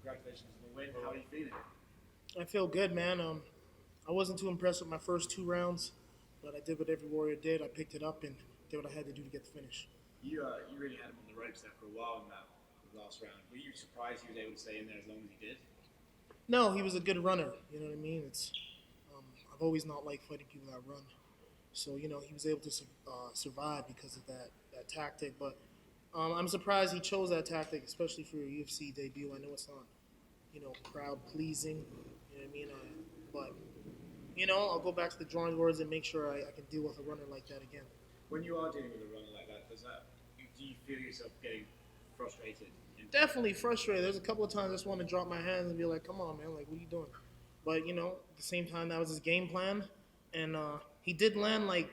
congratulations on the win. How are you feeling? I feel good, man. I wasn't too impressed with my first 2 rounds, but I did what every warrior did. I picked it up and did what I had to do to get the finish. You really had him on the ropes there for a while in that last round. Were you surprised he was able to stay in there as long as he did? No, he was a good runner. You know what I mean? Um, I've always not liked fighting people that run. So he was able to survive because of that tactic. But I'm surprised he chose that tactic, especially for a UFC debut. I know it's not crowd pleasing. You know what I mean? But I'll go back to the drawing boards and make sure I can deal with a runner like that again. When you are dealing with a runner like that, do you feel yourself getting frustrated? Definitely frustrated. There's a couple of times I just want to drop my hands and be like, "Come on, man! Like, what are you doing?" But at the same time, that was his game plan, and he did land like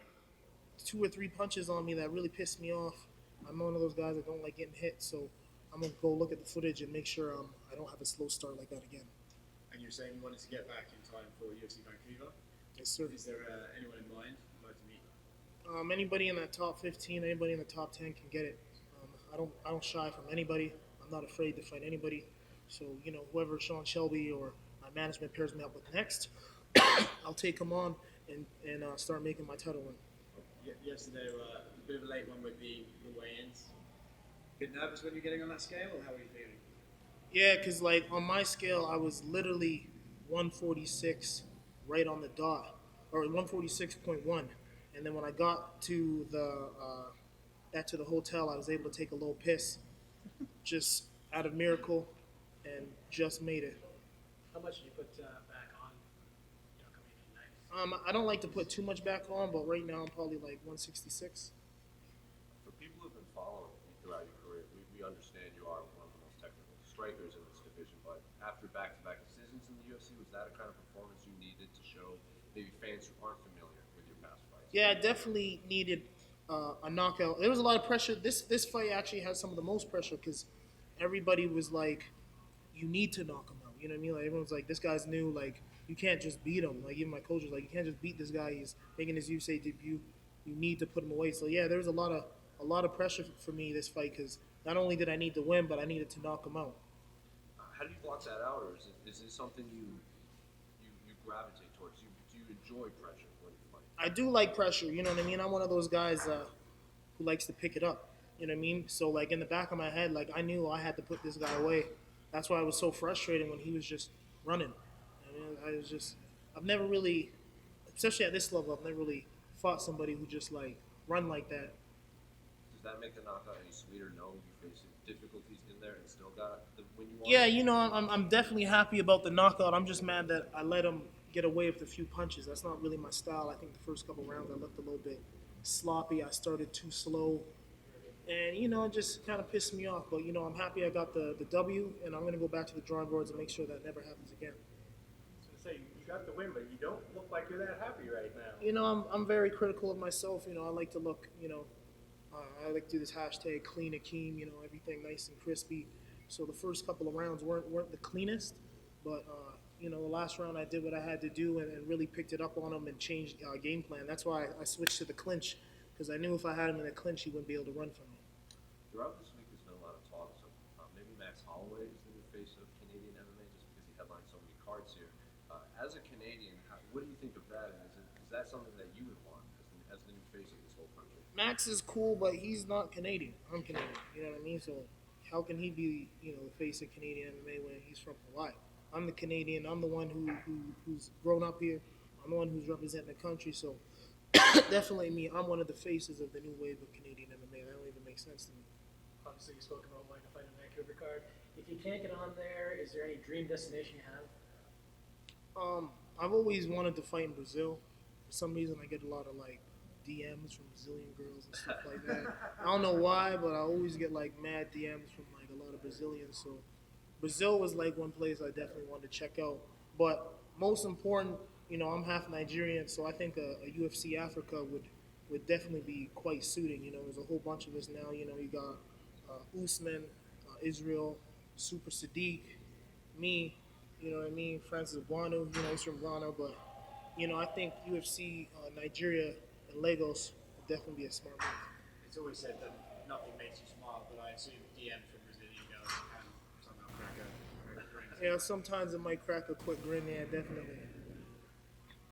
2 or 3 punches on me that really pissed me off. I'm one of those guys that don't like getting hit, so I'm gonna go look at the footage and make sure I don't have a slow start like that again. And you're saying you wanted to get back in time for UFC Vancouver. Yes, sir. Is there anyone in mind you'd like to meet? Anybody in that top 15, anybody in the top 10 can get it. I don't shy from anybody. I'm not afraid to fight anybody. So whoever Sean Shelby or my management pairs me up with next, I'll take him on and start making my title run. Yesterday, a bit of a late one with the weigh-ins. Bit nervous when you're getting on that scale, or how are you feeling? Yeah, because like on my scale, I was literally 146 right on the dot, or 146.1. And then when I got to back to the hotel, I was able to take a little piss, just out of miracle, and just made it. How much did you put back on, coming in night? I don't like to put too much back on, but right now I'm probably like 166. For people who've been following you throughout your career, we understand you are one of the most technical strikers in this division, but after back-to-back decisions in the UFC, was that a kind of performance you needed to show maybe fans who aren't familiar with your past fights? Yeah, I definitely needed a knockout. There was a lot of pressure. This fight actually had some of the most pressure because everybody was like, "You need to knock him out." You know what I mean? Like everyone's like, "This guy's new. Like you can't just beat him." Like even my coach was like, "You can't just beat this guy. He's making his UFC debut. You need to put him away." So yeah, there was a lot of pressure for me this fight because not only did I need to win, but I needed to knock him out. How do you block that out, or is this something you gravitate towards? Do you enjoy pressure when you fight? I do like pressure. You know what I mean? I'm one of those guys who likes to pick it up. You know what I mean? So like in the back of my head, like I knew I had to put this guy away. That's why I was so frustrated when he was just running. I mean, I've never really, especially at this level, I've never really fought somebody who just like run like that. Does that make the knockout any sweeter knowing you faced difficulties in there and still got the win you Yeah, wanted? I'm definitely happy about the knockout. I'm just mad that I let him get away with a few punches. That's not really my style. I think the first couple rounds I looked a little bit sloppy. I started too slow. And it just kind of pissed me off. But I'm happy I got the W, and I'm gonna go back to the drawing boards and make sure that never happens again. So you got the win, but you don't look like you're that happy right now. I'm very critical of myself. I like to look. I like to do this hashtag clean Hakeem. Everything nice and crispy. So the first couple of rounds weren't the cleanest, but the last round I did what I had to do and really picked it up on him and changed game plan. That's why I switched to the clinch because I knew if I had him in the clinch, he wouldn't be able to run from me. Throughout this week, there's been a lot of talk. So maybe Max Holloway is the new face of Canadian MMA just because he headlines so many cards here. As a Canadian, what do you think of that? And is that something that you would want as the new face of this whole country? Max is cool, but he's not Canadian. I'm Canadian. You know what I mean? So how can he be the face of Canadian MMA when he's from Hawaii? I'm the Canadian. I'm the one who's grown up here. I'm the one who's representing the country. So definitely me. I'm one of the faces of the new wave of Canadian MMA. That don't even make sense to me. Obviously, you spoke about wanting to fight in Vancouver card. If you can't get on there, is there any dream destination you have? I've always wanted to fight in Brazil. For some reason, I get a lot of like DMs from Brazilian girls and stuff like that. I don't know why, but I always get like mad DMs from like a lot of Brazilians. So Brazil was like one place I definitely wanted to check out. But most important, I'm half Nigerian, so I think a UFC Africa would definitely be quite suiting. There's a whole bunch of us now. You got Usman, Israel, Super Sadiq, me. You know what I mean? Francis Ngannou, he's from Ghana, but I think UFC Nigeria and Lagos would definitely be a smart move. It's always said that nothing makes you smile, but I assume DMs from Brazilian girls can somehow crack a grin. Yeah, sometimes it might crack a quick grin. Yeah, definitely.